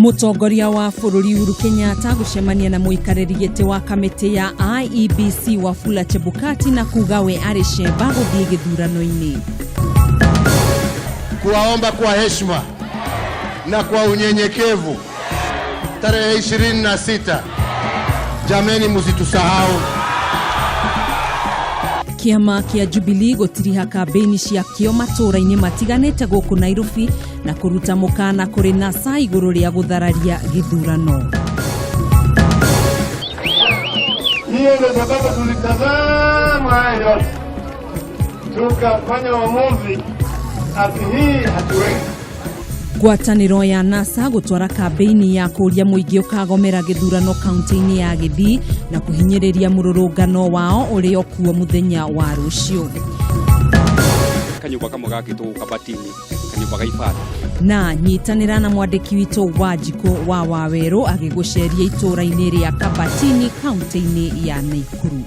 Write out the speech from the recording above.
Mutongoria wa bururi Uhuru Kenyatta gucemania na muikariri giti wa kamiti ya IEBC Wafula Chebukati na kuga we ari shemba guthie githurano-ini. Kuwaomba kwa heshima na kwa unyenyekevu, tarehe 26, jameni musitusahau. Kiama kia Jubilee gotiriha kambeni cia kio matura-ini matiganete guku Nairobi na kuruta mukana kuri NASA iguru ria guthararia githurano. Hiyo ndio sababu tulitazama hayo tukafanya uamuzi ati hii hatuwezi. Ngwataniro ya NASA gutwara kambeni ya kuria muingi ukagomera githurano kaunti-ini ya Githii na kuhinyiriria mururungano wao uri okuo muthenya wa rucio. Kanyumba kamwe gakitwo Kabatini, kanyumba gaifata. Na nyitanira na mwandiki wito Wanjiko wa Waweru agiguceria itura-ini ria Kabatini kaunti-ini ya Nakuru.